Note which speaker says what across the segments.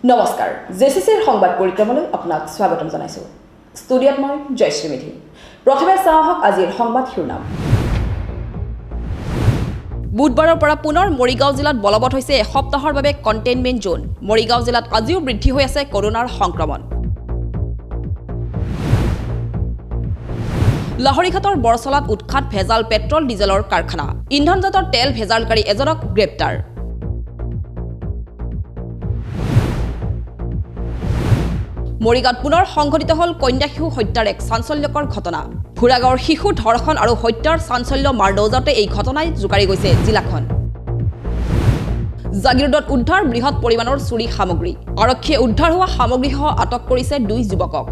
Speaker 1: নমস্কাৰ জেচিচিৰ সংবাদ পৰিক্ৰমালৈ আপোনাক স্বাগতম জনাইছো ষ্টুডিঅত মই জয়শ্ৰী মেধি প্ৰথমে চাওক আজিৰ সংবাদ শিৰোনাম বুধবাৰৰ পৰা পুনৰ মৰিগাঁও জিলাত বলবৎ হৈছে এসপ্তাহৰ বাবে কণ্টেইনমেণ্ট জোন মৰিগাঁও জিলাত আজিও বৃদ্ধি হৈ আছে কৰোনাৰ সংক্ৰমণ লাহৰীঘাটৰ বৰচলাত উৎখাত ভেজাল পেট্ৰল ডিজেলৰ কাৰখানা ইন্ধনজাতৰ তেল ভেজালকাৰী এজনক গ্ৰেপ্তাৰ মৰিগাঁৱত পুনৰ সংঘটিত হ'ল কন্যা শিশু হত্যাৰ এক চাঞ্চল্যকৰ ঘটনা ভুৰাগাঁৱৰ শিশু ধৰ্ষণ আৰু হত্যাৰ চাঞ্চল্য মাৰ দৌজাতে এই ঘটনাই জোকাৰি গৈছে জিলাখন জাগিৰোডত উদ্ধাৰ বৃহৎ পৰিমাণৰ চুৰি সামগ্ৰী আৰক্ষীয়ে উদ্ধাৰ হোৱা সামগ্ৰীসহ আটক কৰিছে 2 যুৱকক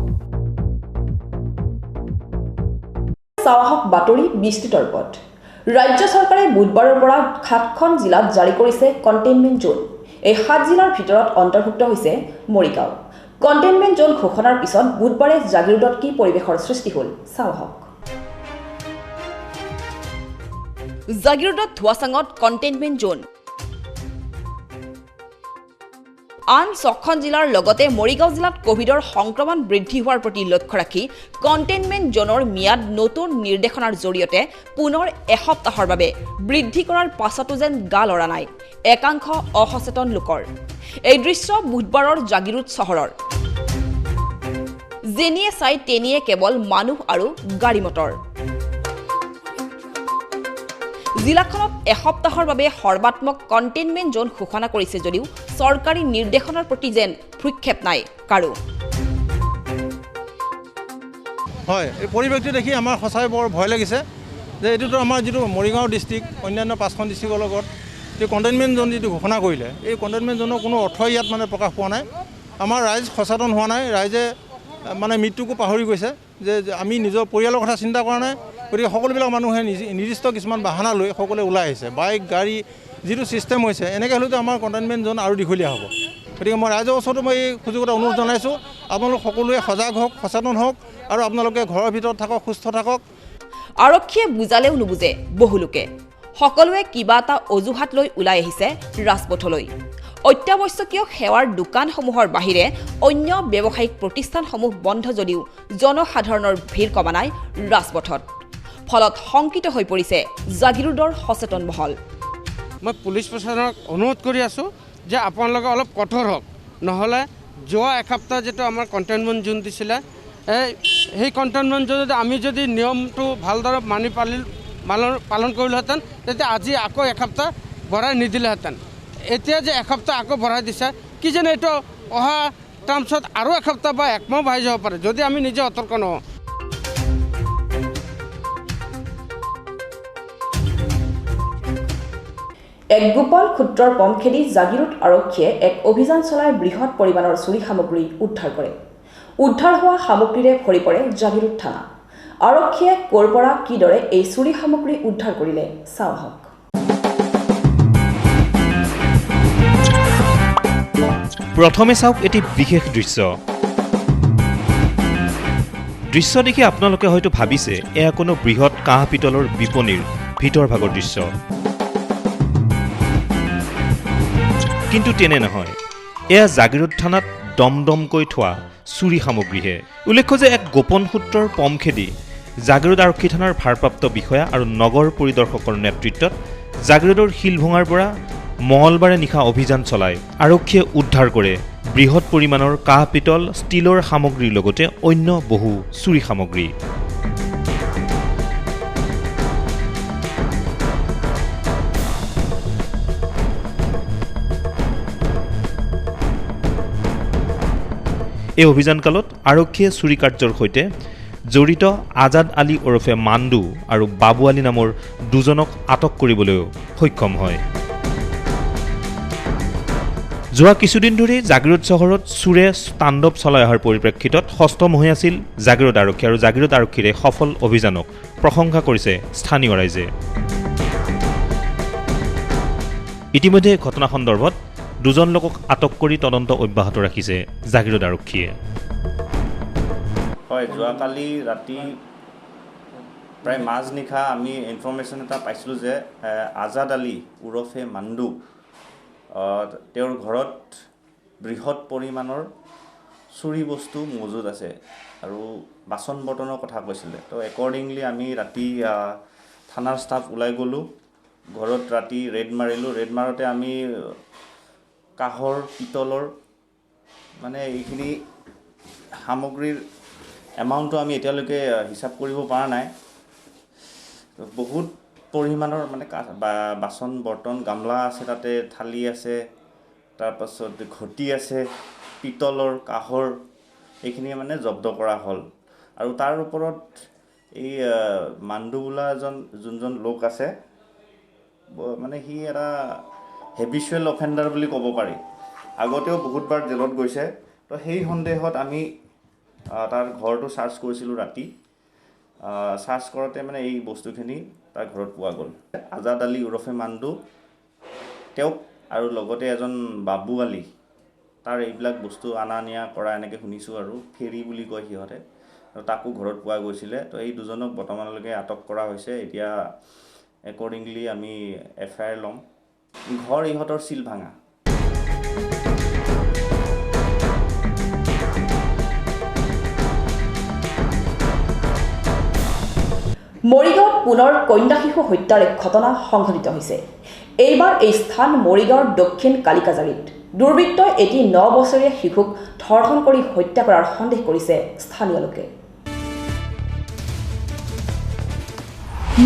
Speaker 1: চাৱাহক বাতৰি বিস্তৃতৰ পথ ৰাজ্য চৰকাৰে বুধবাৰৰ পৰা 7খন জিলাত জাৰি কৰিছে কণ্টেইনমেণ্ট জোন এই 7 জিলাৰ ভিতৰত অন্তৰ্ভুক্ত হৈছে মৰিগাঁও কণ্টেইনমেণ্ট জোন ঘোষণাৰ পিছত বুধবাৰে জাগিৰোডত কি পৰিৱেশৰ সৃষ্টি হ'ল চাওক জাগিৰোডত ধোৱাচাঙত কণ্টেইনমেণ্ট জোন আন 6খন জিলাৰ লগতে মৰিগাঁও জিলাত কোভিডৰ সংক্ৰমণ বৃদ্ধি হোৱাৰ প্ৰতি লক্ষ্য ৰাখি কণ্টেইনমেণ্ট জোনৰ ম্যাদ নতুন নিৰ্দেশনাৰ জৰিয়তে পুনৰ এসপ্তাহৰ বাবে বৃদ্ধি কৰাৰ পাছতো যেন গা লৰা নাই একাংশ অসচেতন লোকৰ এই দৃশ্য বুধবাৰৰ জাগিৰোড চহৰৰ যেনিয়ে চাই তেনিয়ে কেৱল মানুহ আৰু গাড়ী মটৰ জিলাখনত এসপ্তাহৰ বাবে সৰ্বাত্মক কণ্টেইনমেণ্ট জোন ঘোষণা কৰিছে যদিও চৰকাৰী নিৰ্দেশনাৰ প্ৰতি যেন ভ্ৰক্ষেপ নাই কাৰো
Speaker 2: হয় এই পৰিৱেশটো দেখি আমাৰ সঁচাই বৰ ভয় লাগিছে যে এইটোতো আমাৰ যিটো মৰিগাঁও ডিষ্ট্ৰিক্ট অন্যান্য 5খন ডিষ্ট্ৰিক্টৰ লগত এই কণ্টেইনমেণ্ট জোন যিটো ঘোষণা কৰিলে এই কণ্টেইনমেণ্ট জোনৰ কোনো অৰ্থই ইয়াত মানে প্ৰকাশ পোৱা নাই আমাৰ ৰাইজ সচেতন হোৱা নাই ৰাইজে মানে মৃত্যুকো পাহৰি গৈছে যে আমি নিজৰ পৰিয়ালৰ কথা চিন্তা কৰা নাই গতিকে সকলোবিলাক মানুহে নিৰ্দিষ্ট কিছুমান বাহানা লৈ সকলোৱে ওলাই আহিছে বাইক গাড়ী যিটো ছিষ্টেম হৈছে এনেকৈ হ'লেতো আমাৰ কণ্টেইনমেণ্ট জোন আৰু দীঘলীয়া হ'ব গতিকে মই ৰাইজৰ ওচৰতো মই এই সুযোগতে অনুৰোধ জনাইছোঁ আপোনালোক সকলোৱে সজাগ হওক সচেতন হওক আৰু আপোনালোকে ঘৰৰ ভিতৰত থাকক সুস্থ থাকক
Speaker 1: আৰক্ষীয়ে বুজালেও নুবুজে বহু লোকে সকলোৱে কিবা এটা অজুহাত লৈ ওলাই আহিছে ৰাজপথলৈ অত্যাৱশ্যকীয় সেৱাৰ দোকানসমূহৰ বাহিৰে অন্য ব্যৱসায়িক প্ৰতিষ্ঠানসমূহ বন্ধ যদিও জনসাধাৰণৰ ভিৰ কমা নাই ৰাজপথত ফলত শংকিত হৈ পৰিছে জাগিৰোডৰ সচেতন মহল
Speaker 3: মই পুলিচ প্ৰশাসনক অনুৰোধ কৰি আছোঁ যে আপোনালোকে অলপ কঠোৰ হওক নহ'লে যোৱা এসপ্তাহ যেটো আমাৰ কণ্টেইনমেণ্ট জোন দিছিলে সেই কণ্টেইনমেণ্ট জোনত আমি যদি নিয়মটো ভালদৰে মানি পালন কৰিলোহেঁতেন তেতিয়া আজি আকৌ এসপ্তাহ বঢ়াই নিদিলেহেঁতেন এতিয়া যে এসপ্তাহ আকৌ বঢ়াই দিছে কি যেন এইটো অহা টাৰ্মছত আৰু এসপ্তাহ বা একমাহ বাঢ়ি যাব পাৰে যদি আমি নিজে সতৰ্ক নহওঁ
Speaker 1: এক গোপন সূত্ৰৰ পম খেদি জাগিৰোড আৰক্ষীয়ে এক অভিযান চলাই বৃহৎ পৰিমাণৰ চুৰি সামগ্ৰী উদ্ধাৰ কৰে উদ্ধাৰ হোৱা সামগ্ৰীৰে ভৰি পৰে জাগিৰোড থানা আৰক্ষীয়ে ক'ৰ পৰা কিদৰে এই চুৰি সামগ্ৰী উদ্ধাৰ কৰিলে চাওক
Speaker 4: প্ৰথমে চাওক এটি বিশেষ দৃশ্য দেখি আপোনালোকে হয়তো ভাবিছে এয়া কোনো বৃহৎ কাঁহ পিতলৰ বিপণীৰ ভিতৰ ভাগৰ দৃশ্য কিন্তু তেনে নহয় এয়া জাগিৰোড থানাত দমদমকৈ থোৱা চুৰি সামগ্ৰীহে উল্লেখ্য যে এক গোপন সূত্ৰৰ পম খেদি জাগিৰোড আৰক্ষী থানাৰ ভাৰপ্ৰাপ্ত বিষয়া আৰু নগৰ পৰিদৰ্শকৰ নেতৃত্বত জাগিৰোডৰ শিলভঙাৰ পৰা মঙলবাৰে নিশা অভিযান চলাই আৰক্ষীয়ে উদ্ধাৰ কৰে বৃহৎ পৰিমাণৰ কাঁহ পিতল ষ্টীলৰ সামগ্ৰীৰ লগতে অন্য বহু চুৰি সামগ্ৰী এই অভিযানকালত আৰক্ষীয়ে চুৰি কাৰ্যৰ সৈতে জড়িত আজাদ আলী ওৰফে মাণ্ডু আৰু বাবু আলী নামৰ দুজনক আটক কৰিবলৈও সক্ষম হয় যোৱা কিছুদিন ধৰি জাগিৰোড চহৰত চুৰে তাণ্ডৱ চলাই অহাৰ পৰিপ্ৰেক্ষিতত সষ্টম হৈ আছিল জাগিৰোড আৰক্ষী আৰু জাগিৰোড আৰক্ষীৰে সফল অভিযানক প্ৰশংসা কৰিছে স্থানীয় ৰাইজে ইতিমধ্যে ঘটনা সন্দৰ্ভত দুজন লোকক আটক কৰি তদন্ত অব্যাহত ৰাখিছে জাগিৰোড আৰক্ষীয়ে
Speaker 5: হয় যোৱাকালি ৰাতি প্ৰায় মাজনিশা আমি ইনফৰমেশ্যন এটা পাইছিলোঁ যে আজাদ আলী ওৰফে মাণ্ডু তেওঁৰ ঘৰত বৃহৎ পৰিমাণৰ চুৰি বস্তু মজুত আছে আৰু বাচন বৰ্তনৰ কথা কৈছিলে। তো একৰ্ডিংলি আমি ৰাতি থানাৰ ষ্টাফ ওলাই গ'লোঁ, ঘৰত ৰাতি ৰেড মাৰিলোঁ। ৰেড মাৰোঁতে আমি কাঁহৰ পিতলৰ মানে এইখিনি সামগ্ৰীৰ এমাউণ্টটো আমি এতিয়ালৈকে হিচাপ কৰিব পৰা নাই। বহুত পৰিমাণৰ মানে বাচন বৰ্তন, গামলা আছে, তাতে থালি আছে, তাৰপাছত ঘটি আছে, পিতলৰ, কাঁহৰ, এইখিনি মানে জব্দ কৰা হ'ল। আৰু তাৰ ওপৰত এই মাণ্ডু বোলা যোনজন লোক আছে, মানে সি এটা হেবিচুৱেল অফেণ্ডাৰ বুলি ক'ব পাৰি। আগতেও বহুতবাৰ জেলত গৈছে। তো সেই সন্দেহত আমি তাৰ ঘৰটো চাৰ্চ কৰিছিলোঁ ৰাতি। চাৰ্চ কৰোঁতে মানে এই বস্তুখিনি তাৰ ঘৰত পোৱা গ'ল। আজাদ আলী ওৰফে মাণ্ডু, তেওঁক আৰু লগতে এজন বাবু আলী, তাৰ এইবিলাক বস্তু অনা নিয়া কৰা এনেকৈ শুনিছোঁ, আৰু ফেৰী বুলি কয় সিহঁতে, আৰু তাকো ঘৰত পোৱা গৈছিলে। তো এই দুজনক বৰ্তমানলৈকে আটক কৰা হৈছে। এতিয়া একৰ্ডিংলি আমি FIR ল'ম। ঘৰ ইহঁতৰ চিল ভাঙা।
Speaker 1: মৰিগাঁৱত পুনৰ কন্যা শিশু হত্যাৰ এক ঘটনা সংঘটিত হৈছে। এইবাৰ এই স্থান মৰিগাঁৱৰ দক্ষিণ কালিকাজাৰীত। দুৰ্বৃত্তই এটি 9 বছৰীয়া শিশুক ধৰ্ষণ কৰি হত্যা কৰাৰ সন্দেহ কৰিছে স্থানীয় লোকে।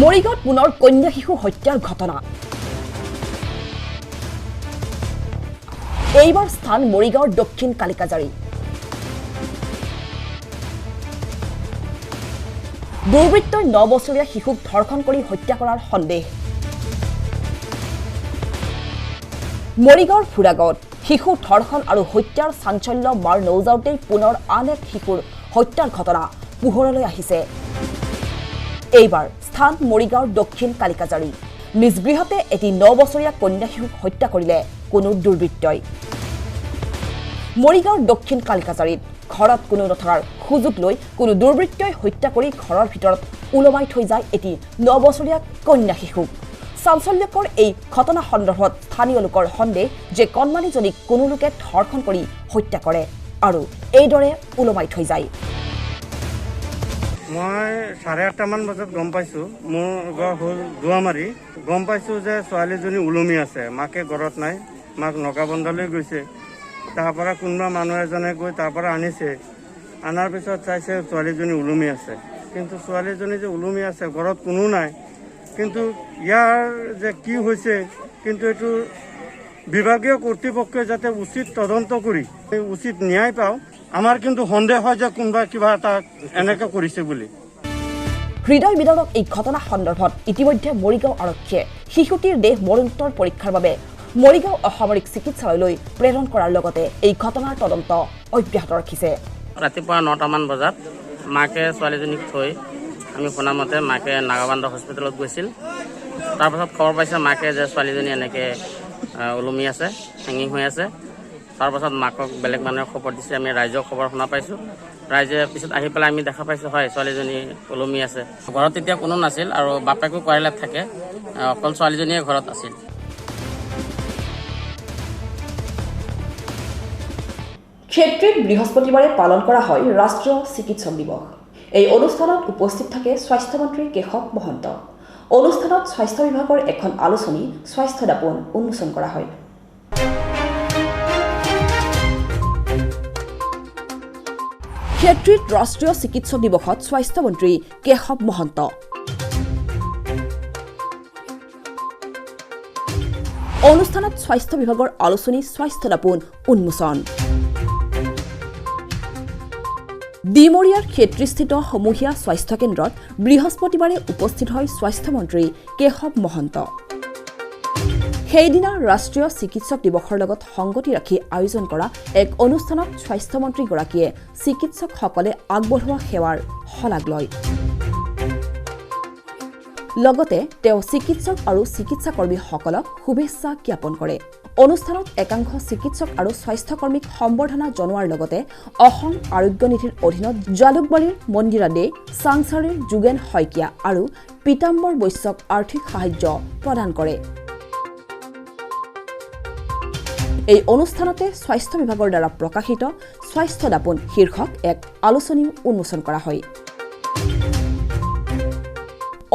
Speaker 1: মৰিগাঁৱত পুনৰ কন্যা শিশু হত্যাৰ ঘটনা। এইবাৰ স্থান মৰিগাঁৱৰ দক্ষিণ কালিকাজাৰী। দুৰ্বৃত্তই 9 বছৰীয়া শিশুক ধৰ্ষণ কৰি হত্যা কৰাৰ সন্দেহ। মৰিগাঁৱৰ ফুৰাগাঁৱত শিশু ধৰ্ষণ আৰু হত্যাৰ চাঞ্চল্য মাৰ নৌজাওঁতেই পুনৰ আন এক শিশুৰ হত্যাৰ ঘটনা পোহৰলৈ আহিছে। এইবাৰ স্থান মৰিগাঁৱৰ দক্ষিণ কালিকাজাৰী। নিজ গৃহতে এটি 9 বছৰীয়া কন্যা শিশুক হত্যা কৰিলে কোনো দুৰ্বৃত্তই। মৰিগাঁৱৰ দক্ষিণ কালিকাজাৰীত ঘৰত কোনো নথকাৰ সুযোগ লৈ কোনো দুৰ্বৃত্তই হত্যা কৰি ঘৰৰ ভিতৰত ওলমাই থৈ যায় এটি 9 বছৰীয়া কন্যা শিশুক। চাঞ্চল্যকৰ এই ঘটনা সন্দৰ্ভত স্থানীয় লোকৰ সন্দেহ যে কণমানিজনীক কোনো লোকে ধৰ্ষণ কৰি হত্যা কৰে আৰু এইদৰে ওলমাই থৈ যায়।
Speaker 6: মই 8:30মান বজাত গম পাইছোঁ, মোৰ ঘৰ হ'ল দুৱামাৰী। গম পাইছোঁ যে ছোৱালীজনী ওলমি আছে, মাকে ঘৰত নাই, মাক নগাবন্ধালৈ গৈছে। তাৰপৰা কোনোবা মানুহ এজনে গৈ তাৰপৰা আনিছে, আনাৰ পিছত চাইছে ছোৱালীজনী ওলমি আছে। কিন্তু ছোৱালীজনী যে ওলমি আছে, ঘৰত কোনো নাই। কিন্তু ইয়াৰ যে কি হৈছে, কিন্তু এইটো বিভাগীয় কৰ্তৃপক্ষই যাতে উচিত তদন্ত কৰি উচিত ন্যায় পাওঁ। আমাৰ কিন্তু সন্দেহ হয় যে কোনোবা কিবা এটা এনেকৈ কৰিছে বুলি।
Speaker 1: হৃদয় বিদাৰক এই ঘটনা সন্দৰ্ভত ইতিমধ্যে মৰিগাঁও আৰক্ষীয়ে শিশুটিৰ দেহ মৰণোত্তৰ পৰীক্ষাৰ বাবে মৰিগাঁও অসামৰিক চিকিৎসালয়লৈ প্ৰেৰণ কৰাৰ লগতে এই ঘটনাৰ তদন্ত অব্যাহত ৰাখিছে।
Speaker 7: ৰাতিপুৱা 9টামান বজাত মাকে ছোৱালীজনীক থৈ আমি শুনামতে মাকে নাগাবান্ধা হস্পিটেলত গৈছিল। তাৰপাছত খবৰ পাইছে মাকে যে ছোৱালীজনী এনেকৈ ওলমি আছে, হেঙিং হৈ আছে। তাৰপাছত মাকক বেলেগ মানুহে খবৰ দিছে, আমি ৰাইজক খবৰ শুনা পাইছোঁ। ৰাইজে পিছত আহি পেলাই আমি দেখা পাইছোঁ হয় ছোৱালীজনী ওলমি আছে। ঘৰত তেতিয়া কোনো নাছিল আৰু বাপেকো কোৱাৰিলাত থাকে, অকল ছোৱালীজনীয়ে ঘৰত আছিল।
Speaker 1: ক্ষেত্ৰীত বৃহস্পতিবাৰে পালন কৰা হয় ৰাষ্ট্ৰীয় চিকিৎসক দিৱস। এই অনুষ্ঠানত উপস্থিত থাকে স্বাস্থ্যমন্ত্ৰী কেশৱ মহন্ত। অনুষ্ঠানত স্বাস্থ্য বিভাগৰ এখন আলোচনী স্বাস্থ্য দাপোন উন্মোচন কৰা হয়। ক্ষেত্ৰীত ৰাষ্ট্ৰীয় চিকিৎসক দিৱসত স্বাস্থ্যমন্ত্ৰী কেশৱ মহন্ত। অনুষ্ঠানত স্বাস্থ্য বিভাগৰ আলোচনী স্বাস্থ্য দাপোন উন্মোচন। ডিমৰীয়াৰ ক্ষেত্ৰীস্থিত সমূহীয়া স্বাস্থ্য কেন্দ্ৰত বৃহস্পতিবাৰে উপস্থিত হয় স্বাস্থ্যমন্ত্ৰী কেশৱ মহন্ত। সেইদিনা ৰাষ্ট্ৰীয় চিকিৎসক দিৱসৰ লগত সংগতি ৰাখি আয়োজন কৰা এক অনুষ্ঠানত স্বাস্থ্যমন্ত্ৰীগৰাকীয়ে চিকিৎসকসকলে আগবঢ়োৱা সেৱাৰ শলাগ লয়। লগতে তেওঁ চিকিৎসক আৰু চিকিৎসাকৰ্মীসকলক শুভেচ্ছা জ্ঞাপন কৰে। অনুষ্ঠানত একাংশ চিকিৎসক আৰু স্বাস্থ্যকৰ্মীক সম্বৰ্ধনা জনোৱাৰ লগতে অসম আৰোগ্য নীতিৰ অধীনত জালুকবাৰীৰ মন্দিৰা দে, চাংচাৰীৰ যোগেন শইকীয়া আৰু পীতাম্বৰ বৈশ্যক আৰ্থিক সাহায্য প্ৰদান কৰে। এই অনুষ্ঠানতে স্বাস্থ্য বিভাগৰ দ্বাৰা প্ৰকাশিত স্বাস্থ্য দাপোন শীৰ্ষক এক আলোচনীও উন্মোচন কৰা হয়।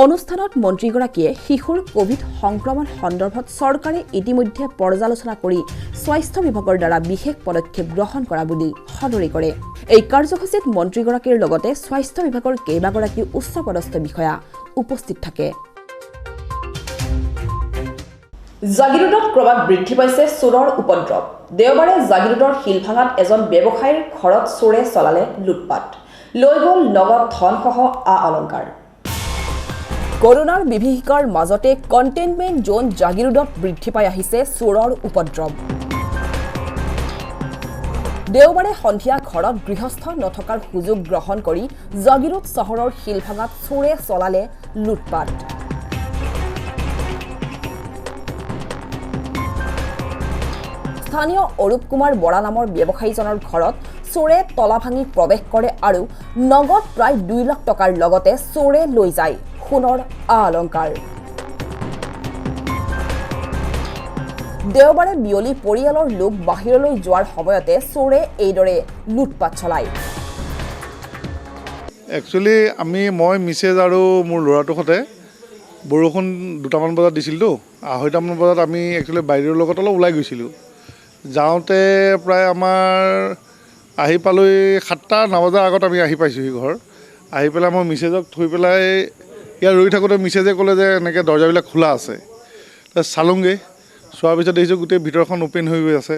Speaker 1: অনুষ্ঠানত মন্ত্ৰীগৰাকীয়ে শিশুৰ কোভিড সংক্ৰমণ সন্দৰ্ভত চৰকাৰে ইতিমধ্যে পৰ্যালোচনা কৰি স্বাস্থ্য বিভাগৰ দ্বাৰা বিশেষ পদক্ষেপ গ্ৰহণ কৰা বুলি সদৰি কৰে। এই কাৰ্যসূচীত মন্ত্ৰীগৰাকীৰ লগতে স্বাস্থ্য বিভাগৰ কেইবাগৰাকী উচ্চপদস্থ বিষয়া উপস্থিত থাকে। জাগিৰোডত ক্ৰমাৎ বৃদ্ধি পাইছে চোৰৰ উপদ্ৰৱ। দেওবাৰে জাগিৰোডৰ শিলভাঙাত এজন ব্যৱসায়ীৰ ঘৰত চোৰে চলালে লুটপাট, লৈ গ'ল নগদ ধনসহ অলংকাৰ। কৰোনাৰ বিভীষিকাৰ মাজতে কণ্টেইনমেণ্ট জোন জাগিৰোডত বৃদ্ধি পাই আহিছে চোৰৰ উপদ্ৰৱ। দেওবাৰে সন্ধিয়া ঘৰত গৃহস্থ নথকাৰ সুযোগ গ্ৰহণ কৰি জাগিৰোড চহৰৰ শিলভাঙাত চোৰে চলালে লুটপাট। স্থানীয় অৰূপ কুমাৰ বৰা নামৰ ব্যৱসায়ীজনৰ ঘৰত চোৰে তলা ভাঙি প্ৰৱেশ কৰে আৰু নগদ প্ৰায় 2 লাখ টকাৰ লগতে চোৰে লৈ যায় সোণৰ অলংকাৰ। দেওবাৰে বিয়লি পৰিয়ালৰ লোক বাহিৰলৈ যোৱাৰ সময়তে চোৰে এইদৰে লুটপাট চলায়।
Speaker 8: একচুৱেলি মই মিছেজ আৰু মোৰ ল'ৰাটোৰ সৈতে বৰষুণ 2টামান বজাত দিছিলতো, 2:30মান বজাত আমি একচুৱেলি বাইদেউৰ লগত অলপ ওলাই গৈছিলোঁ। যাওঁতে প্ৰায় আমাৰ আহি পালোঁ 7টা নবজাৰ আগত আমি আহি পাইছোঁহি ঘৰ। আহি পেলাই মই মিছেজক থৈ পেলাই ইয়াত ৰৈ থাকোঁতে মিছেজে ক'লে যে এনেকৈ দৰ্জাবিলাক খোলা আছে। চালোঁগৈ, চোৱাৰ পিছত দেখিছোঁ গোটেই ভিতৰখন অ'পেন হৈ গৈ আছে,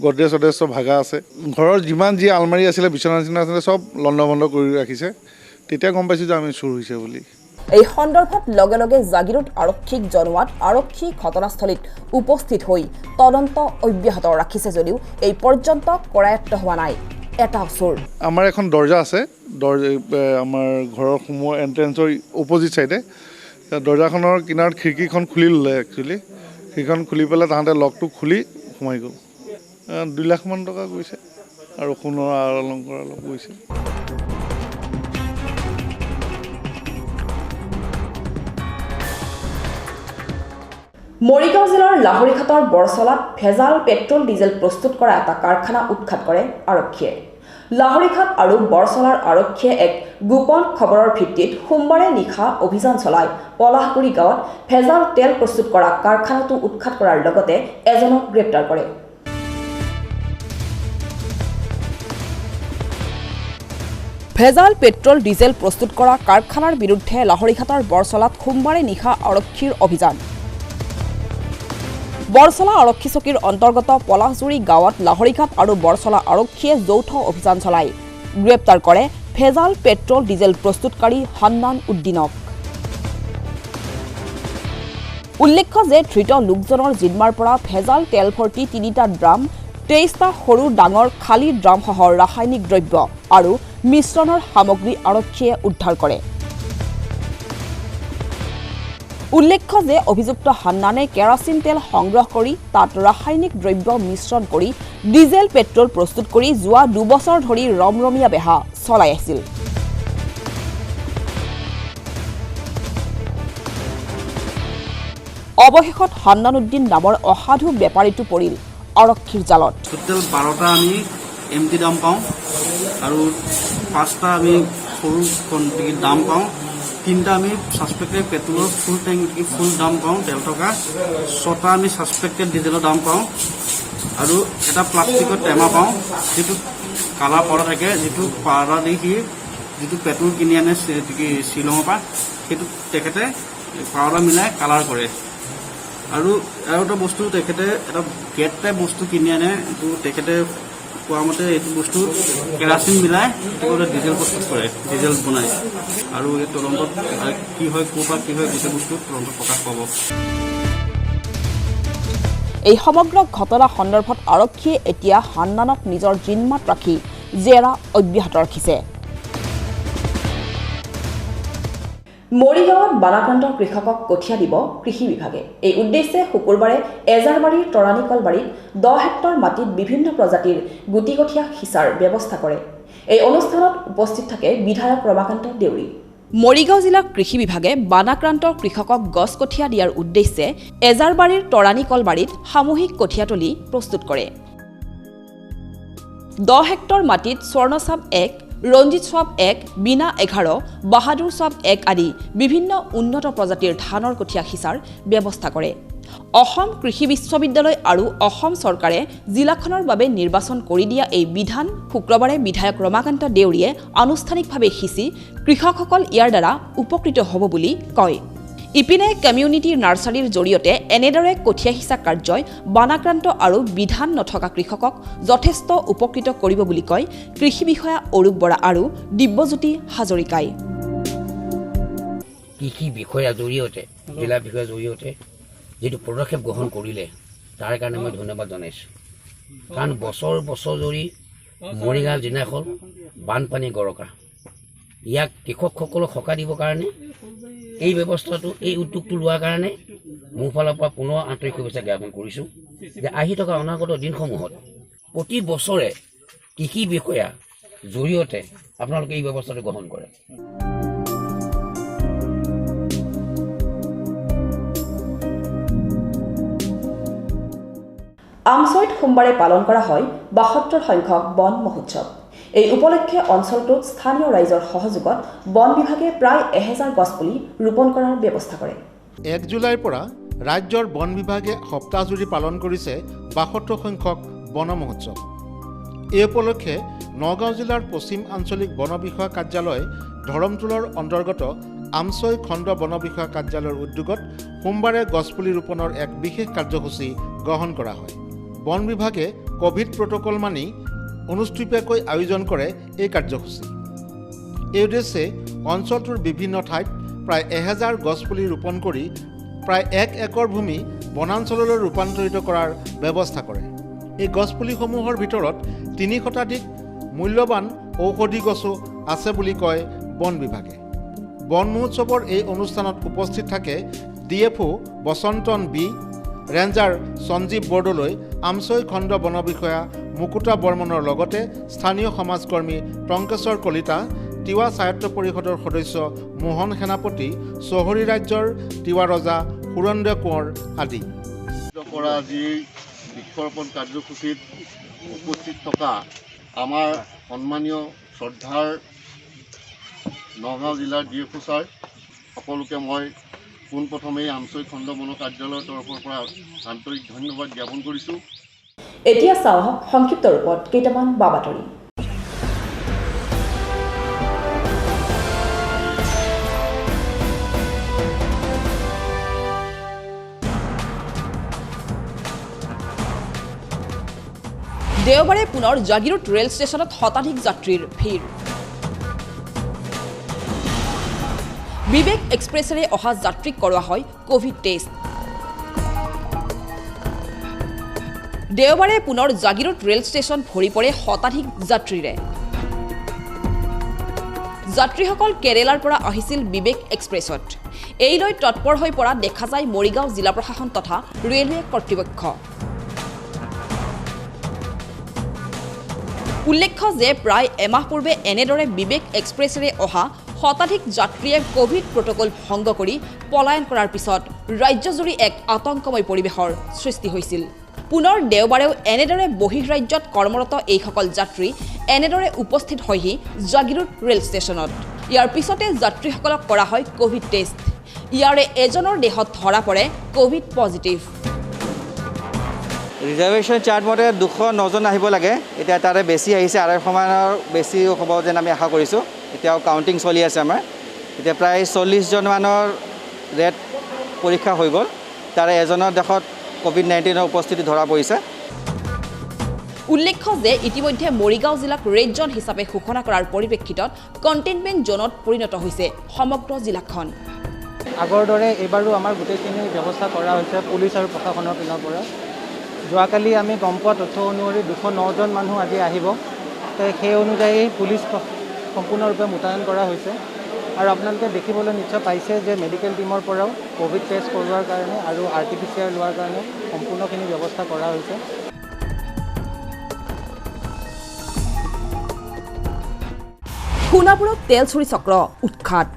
Speaker 8: গড্ৰেজ চড্ৰেজ চব ভাগা আছে। ঘৰৰ যিমান যি আলমাৰী আছিলে, বিচনা চিচনা আছিলে, চব লণ্ড ভণ্ড কৰি ৰাখিছে। তেতিয়া গম পাইছোঁ যে আমি চুৰ হৈছে বুলি।
Speaker 1: এই সন্দৰ্ভত লগে লগে জাগিৰোড আৰক্ষীক জনোৱাত আৰক্ষী ঘটনাস্থলীত উপস্থিত হৈ তদন্ত অব্যাহত ৰাখিছে যদিও এই পৰ্যন্ত কৰায়ত্ব হোৱা নাই এটা চোৰ।
Speaker 8: আমাৰ এখন দৰ্জা আছে, আমাৰ ঘৰৰ এণ্ট্ৰেঞ্চৰ অপজিট ছাইডে। দৰ্জাখনৰ কিনাৰত খিৰিকীখন খুলি ল'লে একচুৱেলি। খিৰিকীখন খুলি পেলাই তাহাঁতে লকটো খুলি সোমাই গ'ল। 2 লাখমান টকা গৈছে আৰু সোণৰ অলংকাৰ অলপ গৈছে।
Speaker 1: মৰিগাঁও জিলাৰ লাহৰীঘাটৰ বৰচলাত ভেজাল পেট্ৰল ডিজেল প্ৰস্তুত কৰা এটা কাৰখানা উৎখাত কৰে আৰক্ষীয়ে। লাহৰীঘাট আৰু বৰচলাৰ আৰক্ষীয়ে এক গোপন খবৰৰ ভিত্তিত সোমবাৰে নিশা অভিযান চলাই পলাশগুৰি গাঁৱত ভেজাল তেল প্ৰস্তুত কৰা কাৰখানাটো উৎখাত কৰাৰ লগতে এজনক গ্ৰেপ্তাৰ কৰে। ভেজাল পেট্ৰল ডিজেল প্ৰস্তুত কৰা কাৰখানাৰ বিৰুদ্ধে লাহৰীঘাটৰ বৰচলাত সোমবাৰে নিশা আৰক্ষীৰ অভিযান। বৰচলা আৰক্ষী চকীৰ অন্তৰ্গত পলাশজুৰি গাঁৱত লাহৰীঘাট আৰু বৰচলা আৰক্ষীয়ে যৌথ অভিযান চলাই গ্ৰেপ্তাৰ কৰে ভেজাল পেট্ৰল ডিজেল প্ৰস্তুতকাৰী হান্নান উদ্দিনক। উল্লেখ্য যে ধৃত লোকজনৰ জিম্মাৰ পৰা ভেজাল তেল ভৰ্তি 3টা ড্ৰাম, 23টা সৰু ডাঙৰ খালী ড্ৰামসহ ৰাসায়নিক দ্ৰব্য আৰু মিশ্ৰণৰ সামগ্ৰী আৰক্ষীয়ে উদ্ধাৰ কৰে। উল্লেখ্য যে অভিযুক্ত হান্নানে কেৰাচিন তেল সংগ্ৰহ কৰি তাত ৰাসায়নিক দ্ৰব্য মিশ্ৰণ কৰি ডিজেল পেট্ৰল প্ৰস্তুত কৰি যোৱা 2 বছৰ ধৰি ৰমৰমীয়া বেহা চলাই আছিল। অৱশেষত হান্নান উদ্দিন নামৰ অসাধু বেপাৰীটো পৰিল আৰক্ষীৰ জালত।
Speaker 9: টোটেল 12টা আমি এমটি দাম পাওঁ আৰু 5টা আমি সৰু কোৱান্টিটিৰ দাম পাওঁ। 3টা আমি ছাছপেক্টেড পেট্ৰলৰ ফুল দাম পাওঁ 13 টকা। 6টা আমি ছাছপেক্টেড ডিজেলৰ দাম পাওঁ আৰু এটা প্লাষ্টিকৰ টেমা পাওঁ, যিটো কালাৰ পৰা থাকে, যিটো পাউডাৰ দি যিটো পেট্ৰল কিনি আনে শ্বিলঙৰ পৰা, সেইটো তেখেতে পাউডাৰ মিলাই কালাৰ কৰে। আৰু এটা বস্তু তেখেতে এটা গেট টাইপ বস্তু কিনি আনে, এইটো তেখেতে কোৱা মতে এইটো বস্তু কেৰাচিন মিলাই ডিজেল প্ৰস্তুত কৰে, ডিজেল বনায়। আৰু এই তদন্তত কি হয়, ক'ৰ পৰা কি হয়, গোটেই বস্তু তদন্তত প্ৰকাশ পাব।
Speaker 1: এই সমগ্ৰ ঘটনা সন্দৰ্ভত আৰক্ষীয়ে এতিয়া হান্নানক নিজৰ জিম্মাত ৰাখি জেৰা অব্যাহত ৰাখিছে। মৰিগাঁৱত বানাক্ৰান্ত কৃষকক কঠীয়া দিব কৃষি বিভাগে। এই উদ্দেশ্যে শুকুৰবাৰে এজাৰবাৰীৰ তৰাণীকল বাৰীত 10 হেক্টৰ মাটিত বিভিন্ন প্ৰজাতিৰ গুটি কঠীয়া সিঁচাৰ ব্যৱস্থা কৰে। এই অনুষ্ঠানত উপস্থিত থাকে বিধায়ক ৰমাকান্ত দেউৰী। মৰিগাঁও জিলাৰ কৃষি বিভাগে বানাক্ৰান্ত কৃষকক গছ কঠীয়া দিয়াৰ উদ্দেশ্যে এজাৰবাৰীৰ তৰাণী কলবাৰীত সামূহিক কঠীয়াতলী প্ৰস্তুত কৰে। 10 হেক্টৰ মাটিত স্বৰ্ণচাপ 1, ৰঞ্জিত চাপ 1, বিনা 11, বাহাদুৰ চাপ 1 আদি বিভিন্ন উন্নত প্ৰজাতিৰ ধানৰ কঠীয়া সিঁচাৰ ব্যৱস্থা কৰে। অসম কৃষি বিশ্ববিদ্যালয় আৰু অসম চৰকাৰে জিলাখনৰ বাবে নিৰ্বাচন কৰি দিয়া এই বিধান শুক্ৰবাৰে বিধায়ক ৰমাকান্ত দেউৰীয়ে আনুষ্ঠানিকভাৱে সিঁচি কৃষকসকল ইয়াৰ দ্বাৰা উপকৃত হ'ব বুলি কয়। ইপিনে কমিউনিটি নাৰ্চাৰীৰ জৰিয়তে এনেদৰে কঠীয়া সিঁচা কাৰ্যই বানাক্ৰান্ত আৰু বিধান নথকা কৃষকক যথেষ্ট উপকৃত কৰিব বুলি কয় কৃষি বিষয়া অৰূপ বৰা আৰু দিব্যজ্যোতি হাজৰিকাই।
Speaker 10: কৃষি বিষয়াৰ জৰিয়তে জিলা বিষয়াৰ জৰিয়তে যিটো পদক্ষেপ গ্ৰহণ কৰিলে তাৰ কাৰণে মই ধন্যবাদ জনাইছোঁ। কাৰণ বছৰ ধৰি মৰিগাঁও জিলাখন বানপানী গৰকা, ইয়াক কৃষকসকলক সকাহ দিবৰ কাৰণে এই ব্যৱস্থাটো এই উদ্যোগটো লোৱাৰ কাৰণে মোৰ ফালৰ পৰা পুনৰ আন্তৰিক শুভেচ্ছা জ্ঞাপন কৰিছোঁ যে আহি থকা অনাগত দিনসমূহত প্ৰতি বছৰে কৃষি বিষয়াৰ জৰিয়তে আপোনালোকে এই ব্যৱস্থাটো গ্ৰহণ কৰে।
Speaker 1: আমচৈত সোমবাৰে পালন কৰা হয় ৭২ সংখ্যক বন মহোৎসৱ। এই উপলক্ষে অঞ্চলটোত স্থানীয় ৰাইজৰ সহযোগত বন বিভাগে প্ৰায় 1000 গছপুলি ৰোপণ কৰাৰ ব্যৱস্থা কৰে।
Speaker 11: 1 জুলাইৰ পৰা ৰাজ্যৰ বন বিভাগে সপ্তাহজুৰি পালন কৰিছে ৭২ সংখ্যক বন মহোৎসৱ। এই উপলক্ষে নগাঁও জিলাৰ পশ্চিম আঞ্চলিক বন বিষয়া কাৰ্যালয় ধৰমটোলৰ অন্তৰ্গত আমচৈ খণ্ড বন বিষয়া কাৰ্যালয়ৰ উদ্যোগত সোমবাৰে গছপুলি ৰোপণৰ এক বিশেষ কাৰ্যসূচী গ্ৰহণ কৰা হয়। বন বিভাগে কোভিড প্ৰট'কল মানি অনুষ্ঠিতভাৱে আয়োজন কৰে এই কাৰ্যসূচী। এই উদ্দেশ্যে অঞ্চলটোৰ বিভিন্ন ঠাইত প্ৰায় 1000 গছপুলি ৰোপণ কৰি প্ৰায় 1 একৰ ভূমি বনাঞ্চললৈ ৰূপান্তৰিত কৰাৰ ব্যৱস্থা কৰে। এই গছপুলিসমূহৰ ভিতৰত 3 শতাধিক মূল্যৱান ঔষধি গছো আছে বুলি কয় বন বিভাগে। বন মহোৎসৱৰ এই অনুষ্ঠানত উপস্থিত থাকে DFO বসন্তন বি, ৰেঞ্জাৰ সঞ্জীৱ বৰদলৈ, আমচৈ খণ্ড বন বিষয়া মুকুতা বৰ্মনৰ লগতে স্থানীয় সমাজকৰ্মী টংকেশ্বৰ কলিতা, তিৱা স্বায়ত্ত পৰিষদৰ সদস্য মোহন সেনাপতি, চহৰী ৰাজ্যৰ তিৱা ৰজা সুৰেন্দ্ৰ কোঁৱৰ আদি।
Speaker 12: কৰা আজি বৃক্ষৰোপণ কাৰ্যসূচীত উপস্থিত থকা আমাৰ সন্মানীয় শ্ৰদ্ধাৰ নগাঁও জিলাৰ DFO ছাৰ সকলোকে মই পোনপ্ৰথমেই আমচৈ খণ্ড বন কাৰ্যালয়ৰ তৰফৰ পৰা আন্তৰিক ধন্যবাদ জ্ঞাপন কৰিছোঁ।
Speaker 1: এতিয়া চাওঁ সংক্ষিপ্ত ৰূপত কেইটামান বাতৰি। দেওবাৰে পুনৰ জাগিৰোড ৰেল ষ্টেচনত শতাধিক যাত্ৰীৰ ভিৰ। বিবেক এক্সপ্ৰেছেৰে অহা যাত্ৰীক কৰোৱা হয় কোভিড টেষ্ট। দেওবাৰে পুনৰ জাগিৰোড ৰেল ষ্টেচন ভৰি পৰে শতাধিক যাত্ৰীৰে। যাত্ৰীসকল কেৰেলাৰ পৰা আহিছিল বিবেক এক্সপ্ৰেছত। এই লৈ তৎপৰ হৈ পৰা দেখা যায় মৰিগাঁও জিলা প্ৰশাসন তথা ৰেলৱে কৰ্তৃপক্ষ। উল্লেখ্য যে প্ৰায় এমাহ পূৰ্বে এনেদৰে বিবেক এক্সপ্ৰেছেৰে অহা শতাধিক যাত্ৰীয়ে কোভিড প্ৰট'কল ভংগ কৰি পলায়ন কৰাৰ পিছত ৰাজ্যজুৰি এক আতংকময় পৰিৱেশৰ সৃষ্টি হৈছিল। পুনৰ দেওবাৰেও এনেদৰে বহিঃৰাজ্যত কৰ্মৰত এইসকল যাত্ৰী এনেদৰে উপস্থিত হয়হি জাগিৰোড ৰেল ষ্টেচনত। ইয়াৰ পিছতে যাত্ৰীসকলক কৰা হয় কোভিড টেষ্ট। ইয়াৰে এজনৰ দেহত ধৰা পৰে কোভিড পজিটিভ।
Speaker 13: ৰিজাৰ্ভেশ্যন চাৰ্ট মতে 209জন আহিব লাগে, এতিয়া তাৰে বেছি আহিছে, 250 মানৰ বেছি হ'ব যেন আমি আশা কৰিছোঁ। এতিয়াও কাউণ্টিং চলি আছে আমাৰ। এতিয়া প্ৰায় 40জন মানৰ ৰেড পৰীক্ষা হৈ গ'ল, তাৰে এজনৰ দেশত COVID-19ৰ উপস্থিতি ধৰা পৰিছে।
Speaker 1: উল্লেখ্য যে ইতিমধ্যে মৰিগাঁও জিলাক ৰেড জ'ন হিচাপে ঘোষণা কৰাৰ পৰিপ্ৰেক্ষিতত কণ্টেইনমেণ্ট জ'নত পৰিণত হৈছে সমগ্ৰ জিলাখন।
Speaker 14: আগৰ দৰে এইবাৰো আমাৰ গোটেইখিনি ব্যৱস্থা কৰা হৈছে পুলিচ আৰু প্ৰশাসনৰ পিনৰ পৰা। যোৱাকালি আমি গম পোৱা তথ্য অনুসৰি 209জন মানুহ আজি আহিব, সেই অনুযায়ী পুলিচ সম্পূৰ্ণৰূপে মোতায়েন কৰা হৈছে। আৰু আপোনালোকে দেখিবলৈ নিশ্চয় পাইছে যে মেডিকেল টিমৰ পৰাও কোভিড টেষ্ট কৰোৱাৰ কাৰণে আৰু RT-PCR লোৱাৰ কাৰণে সম্পূৰ্ণখিনি ব্যৱস্থা কৰা হৈছে।
Speaker 1: সোণাপুৰত তেল চুৰি চক্ৰ উৎখাত।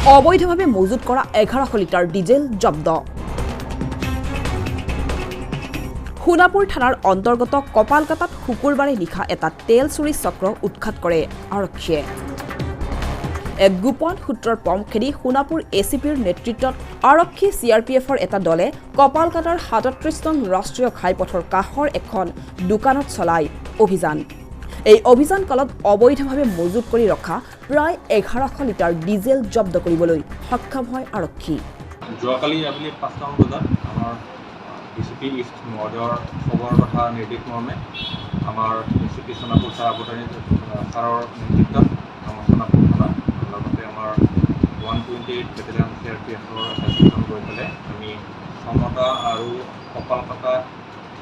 Speaker 1: অবৈধভাৱে মজুত কৰা 1100 লিটাৰ ডিজেল জব্দ। সোণাপুৰ থানাৰ অন্তৰ্গত কপালকাটাত শুকুৰবাৰে নিশা এটা তেল চুৰি চক্ৰ উৎখাত কৰে আৰক্ষীয়ে। এক গোপন সূত্ৰৰ পম খেদি সোণাপুৰ এচিপিৰ নেতৃত্বত আৰক্ষী CRPFৰ এটা দলে কপালকাটাৰ 37 নং ৰাষ্ট্ৰীয় ঘাইপথৰ কাষৰ এখন দোকানত চলাই অভিযান। এই অভিযান কালত অবৈধভাৱে মজুত কৰি ৰখা প্ৰায় 1100 লিটাৰ ডিজেল জব্দ কৰিবলৈ সক্ষম হয় আৰক্ষী।
Speaker 15: যোৱাকালি আবেলি 5টামান বজাত আমাৰ DCP ইষ্ট মৰ্ডৰ খবৰ তথা নিৰ্দেশ মৰ্মে আমাৰ DCP সোণাপুৰ ছাৰ আবতাৰী ছাৰৰ নেতৃত্বত আমাৰ সোণাপুৰ থানা লগতে আমাৰ 128 বেটেলিয়ান CRPFৰ এছাইনমেণ্ট গৈ পেলাই আমি সমতা আৰু কপালকাটা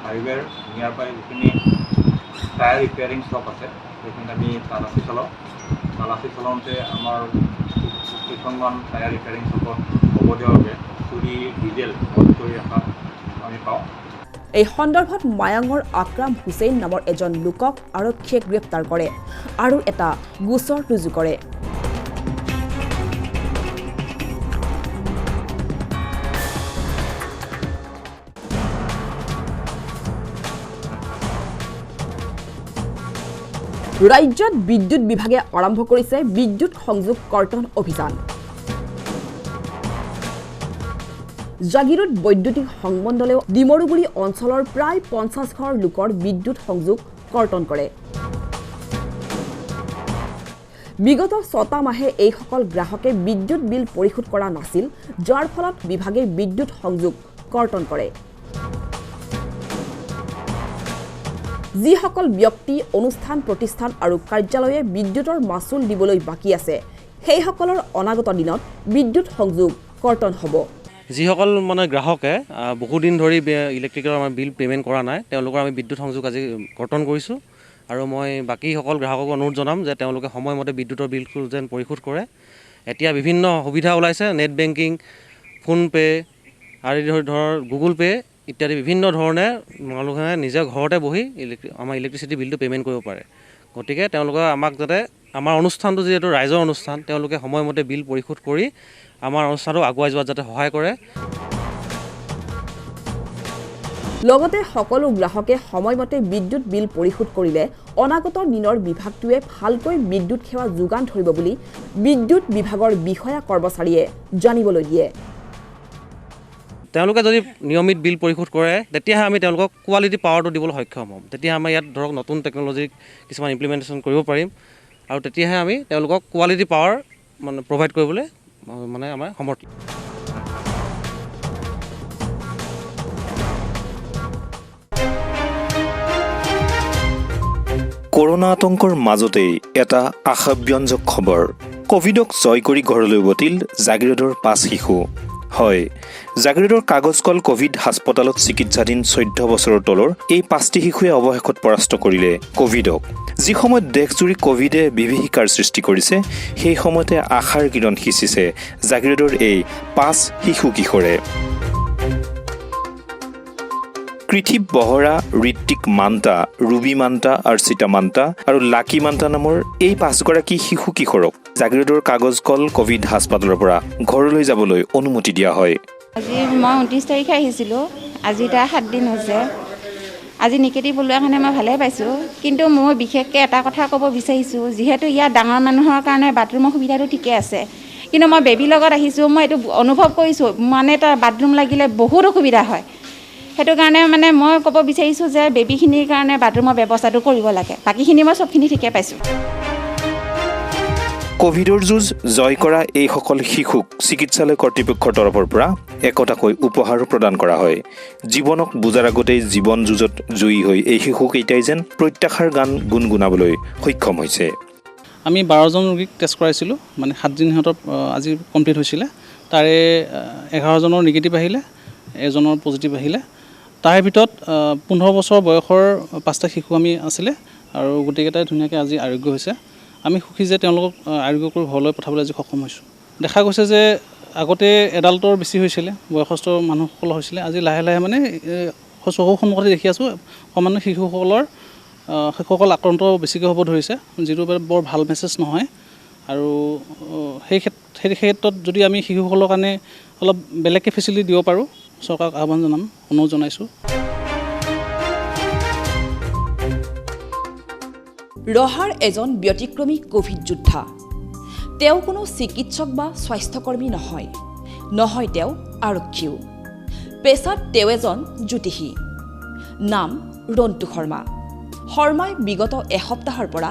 Speaker 15: হাইৱেৰ নিয়াৰ বাই যিখিনি টায়াৰ ৰিপেয়াৰিং শ্বপ আছে সেইখিনি আমি তালাচী চলাওঁ। তালাচী চলাওঁতে আমাৰ কেইখনমান টায়াৰ ৰিপেয়াৰিং শ্বপত অবৈধভাৱে চুৰি ডিজেল মজুত কৰি ৰখা আমি পাওঁ।
Speaker 1: এই সন্দৰ্ভত মায়াঙৰ আকৰাম হুছেইন নামৰ এজন লোকক আৰক্ষীয়ে গ্ৰেপ্তাৰ কৰে আৰু এটা গোচৰ ৰুজু কৰে। ৰাজ্যত বিদ্যুৎ বিভাগে আৰম্ভ কৰিছে বিদ্যুৎ সংযোগ কৰ্তন অভিযান। জাগিৰোড বৈদ্যুতিক সংমণ্ডলেও ডিমৰুগুৰি অঞ্চলৰ প্ৰায় 50 ঘৰ লোকৰ বিদ্যুৎ সংযোগ কৰ্তন কৰে। বিগত 6টা মাহে এইসকল গ্ৰাহকে বিদ্যুৎ বিল পৰিশোধ কৰা নাছিল, যাৰ ফলত বিভাগে বিদ্যুৎ সংযোগ কৰ্তন কৰে। যিসকল ব্যক্তি অনুষ্ঠান প্ৰতিষ্ঠান আৰু কাৰ্যালয়ে বিদ্যুৎৰ মাচুল দিবলৈ বাকী আছে সেইসকলৰ অনাগত দিনত বিদ্যুৎ সংযোগ কৰ্তন হ'ব।
Speaker 16: যিসকল মানে গ্ৰাহকে বহুদিন ধৰি ইলেক্ট্ৰিকৰ আমাৰ বিল পে'মেণ্ট কৰা নাই তেওঁলোকৰ আমি বিদ্যুৎ সংযোগ আজি কৰ্তন কৰিছোঁ আৰু মই বাকীসকল গ্ৰাহকক অনুৰোধ জনাম যে তেওঁলোকে সময়মতে বিদ্যুৎৰ বিলটো যেন পৰিশোধ কৰে। এতিয়া বিভিন্ন সুবিধা ওলাইছে, নেট বেংকিং, ফোনপে' আৰু ধৰ গুগল পে' ইত্যাদি বিভিন্ন ধৰণে মানুহে নিজে ঘৰতে বহি আমাৰ ইলেক্ট্ৰিচিটি বিলটো পে'মেণ্ট কৰিব পাৰে। গতিকে তেওঁলোকে আমাক যাতে আমাৰ অনুষ্ঠানটো যিহেতু ৰাইজৰ অনুষ্ঠান তেওঁলোকে সময়মতে বিল পৰিশোধ কৰি আমাৰ অনুষ্ঠানটো আগুৱাই যোৱাত যাতে সহায় কৰে।
Speaker 1: লগতে সকলো গ্ৰাহকে সময়মতে বিদ্যুৎ বিল পৰিশোধ কৰিলে অনাগত দিনৰ বিভাগটোৱে ভালকৈ বিদ্যুৎ সেৱা যোগান ধৰিব বুলি বিদ্যুৎ বিভাগৰ বিষয়া কৰ্মচাৰীয়ে জানিবলৈ দিয়ে।
Speaker 16: তেওঁলোকে যদি নিয়মিত বিল পৰিশোধ কৰে তেতিয়াহে আমি তেওঁলোকক কোৱালিটি পাৱাৰটো দিবলৈ সক্ষম হ'ম। তেতিয়া আমাৰ ইয়াত ধৰক নতুন টেকন'লজি কিছুমান ইমপ্লিমেণ্টেশ্যন কৰিব পাৰিম আৰু তেতিয়াহে আমি তেওঁলোকক কোৱালিটি পাৱাৰ মানে প্ৰভাইড কৰিবলৈ মানে আমাৰ সমৰ্থ।
Speaker 4: কৰোনা আতংকৰ মাজতেই এটা আশাব্যঞ্জক খবৰ। কোভিডক জয় কৰি ঘৰলৈ উভতিল জাগিৰোডৰ 5 শিশু। হয়, জাগিৰোডৰ কাগজ কল কোভিড হাস্পতালত চিকিৎসাধীন 14 বছৰৰ তলৰ এই 5টি শিশুৱে অৱশেষত পৰাস্ত কৰিলে কোভিডক। যি সময়ত দেশজুৰি কোভিডে বিভীষিকাৰ সৃষ্টি কৰিছে সেই সময়তে আশাৰ কিৰণ সিঁচিছে জাগিৰোডৰ এই 5 শিশু কিশোৰে। কৃথিব বহৰা, ঋত্বিক মান্তা, ৰুবি মান্তা, অৰ্চিতা মান্তা আৰু লাকি মান্তা নামৰ এই 5গৰাকী শিশু কিশোৰক জাগিৰোডৰ কাগজ কল কোভিড হাস্পতালৰ পৰা ঘৰলৈ যাবলৈ অনুমতি দিয়া হয়।
Speaker 17: আজি মই 29 তাৰিখে আহিছিলোঁ, আজি তাৰ 7 দিন হৈছে। আজি নিগেটিভ ওলোৱাৰ কাৰণে মই ভালেই পাইছোঁ, কিন্তু মই বিশেষকৈ এটা কথা ক'ব বিচাৰিছোঁ, যিহেতু ইয়াত ডাঙৰ মানুহৰ কাৰণে বাথৰুমৰ সুবিধাটো ঠিকে আছে, কিন্তু মই বেবীৰ লগত আহিছোঁ, মই এইটো অনুভৱ কৰিছোঁ মানে তাৰ বাথৰুম লাগিলে বহুত অসুবিধা হয়। সেইটো কাৰণে মানে মই ক'ব বিচাৰিছোঁ যে বেবীখিনিৰ কাৰণে বাথৰুমৰ ব্যৱস্থাটো কৰিব লাগে। বাকীখিনি মই চবখিনি ঠিকে পাইছোঁ।
Speaker 4: কোভিডৰ যুঁজ জয় কৰা এইসকল শিশুক চিকিৎসালয় কৰ্তৃপক্ষৰ তৰফৰ পৰা একোটাকৈ উপহাৰো প্ৰদান কৰা হয়। জীৱনক বুজাৰ আগতেই জীৱন যুঁজত জয়ী হৈ এই শিশুকেইটাই যেন প্ৰত্যাশাৰ গান গুণগুণাবলৈ সক্ষম হৈছে।
Speaker 18: আমি 12জন ৰোগীক টেষ্ট কৰাইছিলোঁ, মানে 7 দিন সিহঁতৰ আজি কমপ্লিট হৈছিলে। তাৰে 11জনৰ নিগেটিভ আহিলে, এজনৰ পজিটিভ আহিলে। তাৰে ভিতৰত 15 বছৰ বয়সৰ 5টা শিশু আমি আছিলে আৰু গোটেইকেইটাই ধুনীয়াকৈ আজি আৰোগ্য হৈছে। আমি সুখী যে তেওঁলোকক আৰোগ্য কৰি ঘৰলৈ পঠাবলৈ আজি সক্ষম হৈছোঁ। দেখা গৈছে যে আগতে এডাল্টৰ বেছি হৈছিলে, বয়সস্থ মানুহসকলৰ হৈছিলে, আজি লাহে লাহে মানে চকুৰ সন্মুখতে দেখি আছোঁ সামান্য শিশুসকল আক্ৰান্ত বেছিকৈ হ'ব ধৰিছে, যিটো বৰ ভাল মেছেজ নহয়। আৰু সেই ক্ষেত্ৰত যদি আমি শিশুসকলৰ কাৰণে অলপ বেলেগকৈ ফেচিলিটি দিব পাৰোঁ, চৰকাৰক আহ্বান জনাম, অনুৰোধ জনাইছোঁ।
Speaker 1: ৰহাৰ এজন ব্যতিক্ৰমী কোভিড যোদ্ধা। তেওঁ কোনো চিকিৎসক বা স্বাস্থ্যকৰ্মী নহয় তেওঁ আৰক্ষীও। পেছাত তেওঁ এজন জ্যোতিষী। নাম ৰন্তু শৰ্মা। শৰ্মাই বিগত এসপ্তাহৰ পৰা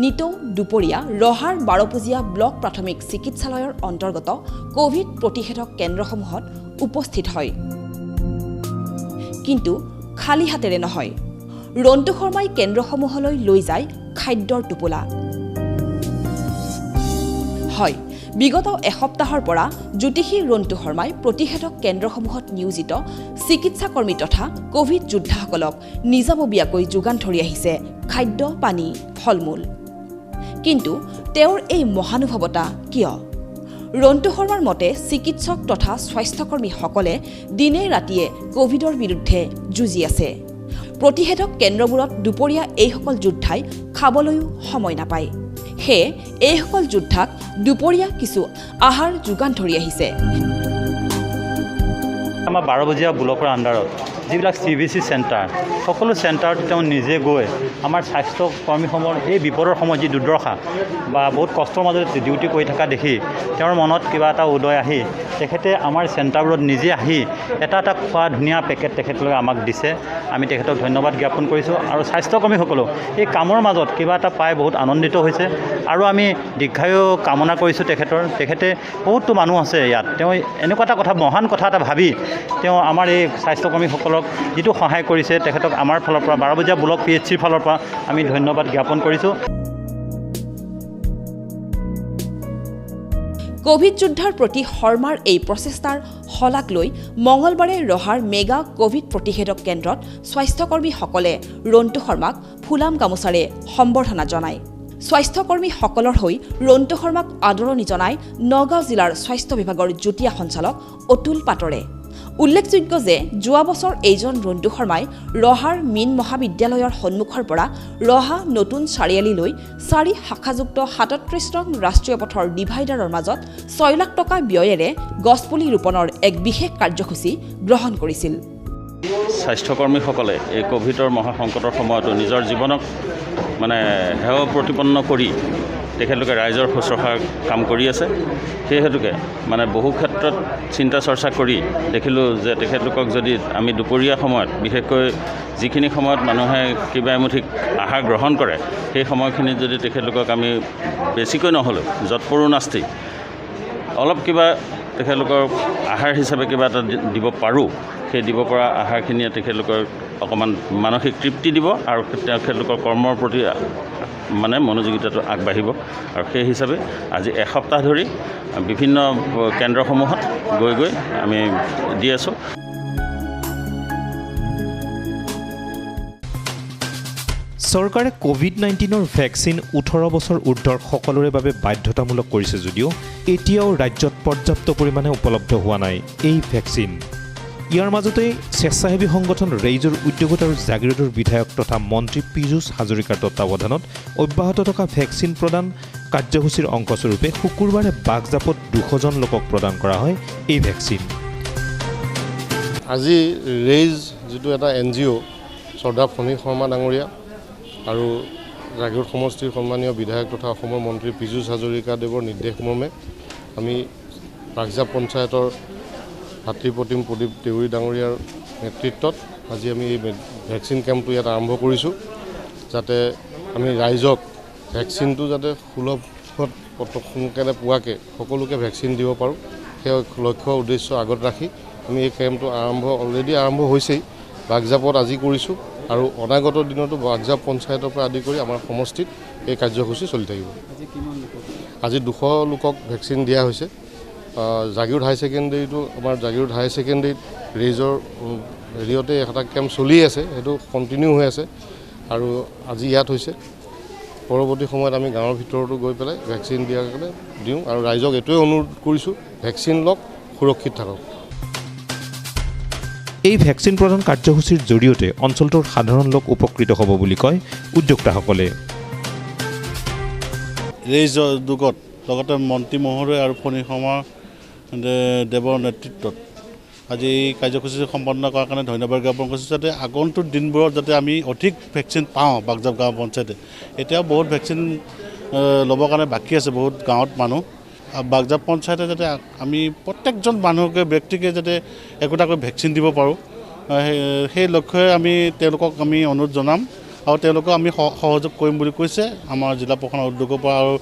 Speaker 1: নিতৌ দুপৰীয়া ৰহাৰ 12পূজীয়া ব্লক প্ৰাথমিক চিকিৎসালয়ৰ অন্তৰ্গত কোভিড প্ৰতিষেধক কেন্দ্ৰসমূহত উপস্থিত হয়। কিন্তু খালী হাতেৰে নহয়, ৰন্তু শৰ্মাই কেন্দ্ৰসমূহলৈ লৈ যায় খাদ্যৰ টোপোলা। হয়, বিগত এসপ্তাহৰ পৰা জ্যোতিষী ৰন্তু শৰ্মাই প্ৰতিষেধক কেন্দ্ৰসমূহত নিয়োজিত চিকিৎসাকৰ্মী তথা কোভিড যোদ্ধাসকলক নিজাববীয়াকৈ যোগান ধৰি আহিছে খাদ্য, পানী, ফল-মূল। কিন্তু তেওঁৰ এই মহানুভৱতা কিয়? ৰন্তু শৰ্মাৰ মতে চিকিৎসক তথা স্বাস্থ্যকৰ্মীসকলে দিনে ৰাতিয়ে কোভিডৰ বিৰুদ্ধে যুঁজি আছে। প্ৰতিষেধক কেন্দ্ৰবোৰত দুপৰীয়া এইসকল যোদ্ধাই খাবলৈও সময় নাপায়। সেয়ে এইসকল যোদ্ধাক দুপৰীয়া কিছু আহাৰ যোগান ধৰি আহিছে।
Speaker 19: আমাৰ 12পূজীয়া ব্লকৰ আণ্ডাৰত যিবিলাক CBC চেণ্টাৰ, সকলো চেণ্টাৰত তেওঁ নিজে গৈ আমাৰ স্বাস্থ্যকৰ্মীসমূহৰ এই বিপদৰ সময়ত যি দুৰ্দশা বা বহুত কষ্টৰ মাজত ডিউটি কৰি থকা দেখি তেওঁৰ মনত কিবা এটা উদয় আহি তেখেতে আমাৰ চেণ্টাৰবোৰত নিজে আহি এটা খোৱা ধুনীয়া পেকেট তেখেতলোকে আমাক দিছে। আমি তেখেতক ধন্যবাদ জ্ঞাপন কৰিছোঁ। আৰু স্বাস্থ্যকৰ্মীসকলেও এই কামৰ মাজত কিবা এটা পাই বহুত আনন্দিত হৈছে। আৰু আমি দীৰ্ঘায়ু কামনা কৰিছোঁ তেখেতে বহুতো মানুহ আছে ইয়াত, তেওঁ এনেকুৱা এটা কথা, মহান কথা এটা ভাবি তেওঁ আমাৰ এই স্বাস্থ্যকৰ্মীসকলক যিটো সহায় কৰিছে, তেখেতক আমাৰ ফালৰ পৰা 12পূজীয়া ব্লক PHCৰ ফালৰ পৰা আমি ধন্যবাদ জ্ঞাপন কৰিছোঁ।
Speaker 1: কোভিড যোদ্ধাৰ প্ৰতি শৰ্মাৰ এই প্ৰচেষ্টাৰ শলাগ লৈ মঙলবাৰে ৰহাৰ মেগা কোভিড প্ৰতিষেধক কেন্দ্ৰত স্বাস্থ্যকৰ্মীসকলে ৰন্তু শৰ্মাক ফুলাম গামোচাৰে সম্বৰ্ধনা জনায়। স্বাস্থ্যকৰ্মীসকলৰ হৈ ৰন্তু শৰ্মাক আদৰণি জনায় নগাঁও জিলাৰ স্বাস্থ্য বিভাগৰ যুটীয়া সঞ্চালক অতুল পাটৰে। উল্লেখযোগ্য যে যোৱা বছৰ এইজন ৰন্তু শৰ্মাই ৰহাৰ মীন মহাবিদ্যালয়ৰ সন্মুখৰ পৰা ৰহা নতুন চাৰিআলিলৈ 4 শাখাযুক্ত 37 নং ৰাষ্ট্ৰীয় পথৰ ডিভাইডাৰৰ মাজত 6 লাখ টকা ব্যয়েৰে গছপুলি ৰোপণৰ এক বিশেষ কাৰ্যসূচী গ্ৰহণ কৰিছিল।
Speaker 19: স্বাস্থ্যকৰ্মীসকলে এই কোভিডৰ মহাসংকটৰ সময়তো নিজৰ জীৱনক সেৱা প্ৰতিপন্ন কৰি তেখেতলোকে ৰাইজৰ শুশ্ৰূষাৰ কাম কৰি আছে। সেই হেতুকে বহু ক্ষেত্ৰত চিন্তা চৰ্চা কৰি দেখিলোঁ যে তেখেতলোকক যদি আমি দুপৰীয়া সময়ত, বিশেষকৈ যিখিনি সময়ত মানুহে কিবা এমুঠি আহাৰ গ্ৰহণ কৰে, সেই সময়খিনিত যদি তেখেতলোকক আমি বেছিকৈ নহ'লেও যৎপৰো নাস্তি অলপ কিবা তেখেতলোকৰ আহাৰ হিচাপে কিবা এটা দিব পাৰোঁ, সেই দিব পৰা আহাৰখিনিয়ে তেখেতলোকৰ অকণমান মানসিক তৃপ্তি দিব আৰু তেখেতলোকৰ কৰ্মৰ প্ৰতি মনোযোগিতাটো আগবাঢ়িব। আৰু সেই হিচাপে আজি এসপ্তাহ ধৰি বিভিন্ন কেন্দ্ৰসমূহত গৈ আমি দি আছোঁ।
Speaker 4: চৰকাৰে কোভিড-19ৰ ভেকচিন 18 বছৰ ঊৰ্ধৰ সকলোৰে বাবে বাধ্যতামূলক কৰিছে যদিও এতিয়াও ৰাজ্যত পৰ্যাপ্ত পৰিমাণে উপলব্ধ হোৱা নাই এই ভেকচিন। ইয়াৰ মাজতে স্বেচ্ছাসেৱী সংগঠন ৰেইজৰ উদ্যোগত আৰু জাগিৰোডৰ বিধায়ক তথা মন্ত্ৰী পীযুষ হাজৰিকাৰ তত্বাৱধানত অব্যাহত থকা ভেকচিন প্ৰদান কাৰ্যসূচীৰ অংশস্বৰূপে শুকুৰবাৰে বাগজাপত 200জন লোকক প্ৰদান কৰা হয় এই ভেকচিন।
Speaker 12: আজি ৰেইজ যিটো এটা NGO, শ্ৰদ্ধা ফণী শৰ্মা ডাঙৰীয়া আৰু জাগিৰোড সমষ্টিৰ সন্মানীয় বিধায়ক তথা অসমৰ মন্ত্ৰী পীযুষ হাজৰিকাদেৱৰ নিৰ্দেশমৰ্মে আমি বাগজা পঞ্চায়তৰ ভাতৃপ্ৰতিম প্ৰদীপ দেউৰী ডাঙৰীয়াৰ নেতৃত্বত আজি আমি এই ভেকচিন কেম্পটো ইয়াত আৰম্ভ কৰিছোঁ, যাতে আমি ৰাইজক ভেকচিনটো যাতে সুলভত সোনকালে পোৱাকৈ সকলোকে ভেকচিন দিব পাৰোঁ, সেই লক্ষ্য উদ্দেশ্য আগত ৰাখি আমি এই কেম্পটো অলৰেডি আৰম্ভ হৈছেই। বাগজাপত আজি কৰিছোঁ আৰু অনাগত দিনতো বাগজাপ পঞ্চায়তৰ পৰা আদি কৰি আমাৰ সমষ্টিত এই কাৰ্যসূচী চলি থাকিব। আজি 200 লোকক ভেকচিন দিয়া হৈছে। জাগিৰোড হাই ছেকেণ্ডেৰীটো, আমাৰ জাগিৰোড হাই ছেকেণ্ডেৰীত ৰেইজৰ হেৰিয়তে এটা কেম্প চলি আছে, সেইটো কণ্টিনিউ হৈ আছে আৰু আজি ইয়াত হৈছে। পৰৱৰ্তী সময়ত আমি গাঁৱৰ ভিতৰতো গৈ পেলাই ভেকচিন দিয়াৰ কাৰণে দিওঁ আৰু ৰাইজক এইটোৱে অনুৰোধ কৰিছোঁ, ভেকচিন লওক, সুৰক্ষিত থাকক।
Speaker 4: এই ভেকচিন প্ৰদান কাৰ্যসূচীৰ জৰিয়তে অঞ্চলটোৰ সাধাৰণ লোক উপকৃত হ'ব বুলি কয় উদ্যোক্তাসকলে।
Speaker 20: ৰেইজ উদ্যোগত
Speaker 8: লগতে মন্ত্ৰী মহোদয় আৰু ফণী শৰ্মা দেৱৰ নেতৃত্বত আজি এই কাৰ্যসূচী সম্পন্ন কৰাৰ কাৰণে ধন্যবাদ জ্ঞাপন কৰিছোঁ, যাতে আগন্তুক দিনবোৰত যাতে আমি অধিক ভেকচিন পাওঁ। বাগজাপ গাঁও পঞ্চায়তে এতিয়াও বহুত ভেকচিন ল'বৰ কাৰণে বাকী আছে, বহুত গাঁৱত মানুহ। বাগজাপ পঞ্চায়তে যাতে আমি প্ৰত্যেকজন মানুহকে ব্যক্তিকে যাতে একোটাকৈ ভেকচিন দিব পাৰোঁ, সেই লক্ষ্যৰে আমি তেওঁলোকক আমি অনুৰোধ জনাম আৰু তেওঁলোকক আমি সহযোগ কৰিম বুলি কৈছে আমাৰ জিলা প্ৰশাসনৰ উদ্যোগৰ পৰা আৰু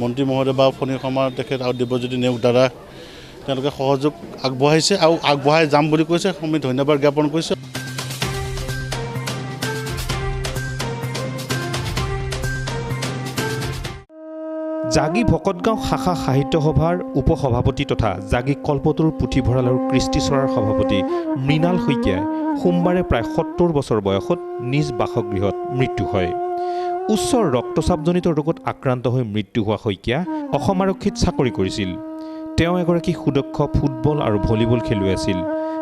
Speaker 8: মন্ত্ৰী মহোদয় বা ফণী শৰ্মা তেখেত আৰু দেৱজ্যোতি নেওগ দাদা তেওঁলোকে সহযোগ আগবঢ়াইছে আৰু আগবঢ়াই যাম বুলি কৈছে। আমি ধন্যবাদ জ্ঞাপন কৰিছোঁ।
Speaker 4: জাগি ভকতগাঁও শাখা সাহিত্য সভাৰ উপসভাপতি তথা জাগি কল্পতৰুৰ পুথিভঁৰাল আৰু কৃষ্টিচৰাৰ সভাপতি মৃণাল শইকীয়াই সোমবাৰে প্ৰায় ৭০ বছৰ বয়সত নিজ বাসগৃহত মৃত্যু হয়। উচ্চ ৰক্তচাপজনিত ৰোগত আক্ৰান্ত হৈ মৃত্যু হোৱা শইকীয়া অসম আৰক্ষীত চাকৰি কৰিছিল। তেওঁ এগৰাকী সুদক্ষ ফুটবল আৰু ভলীবল খেলুৱৈ আছিল।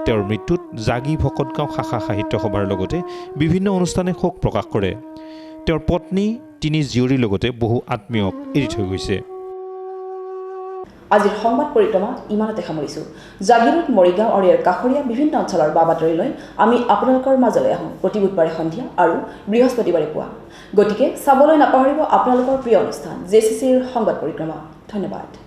Speaker 4: তেওঁৰ মৃত্যুত জাগি ভকতগাঁও শাখা সাহিত্য সভাৰ লগতে বিভিন্ন অনুষ্ঠানে শোক প্ৰকাশ কৰে। তেওঁৰ পত্নী ৩ জীয়ৰীৰ লগতে বহু আত্মীয়ক এৰি থৈ গৈছে।
Speaker 1: আজিৰ সংবাদ পৰিক্ৰমা ইমানতে সামৰিছোঁ। জাগিৰোড, মৰিগাঁও আৰু ইয়াৰ কাষৰীয়া বিভিন্ন অঞ্চলৰ বা বাতৰিলৈ আমি আপোনালোকৰ মাজলৈ আহোঁ প্ৰতি বুধবাৰে সন্ধিয়া আৰু বৃহস্পতিবাৰে পুৱা। গতিকে চাবলৈ নাপাহৰিব আপোনালোকৰ প্ৰিয় অনুষ্ঠান JCCৰ সংবাদ পৰিক্ৰমা। ধন্যবাদ।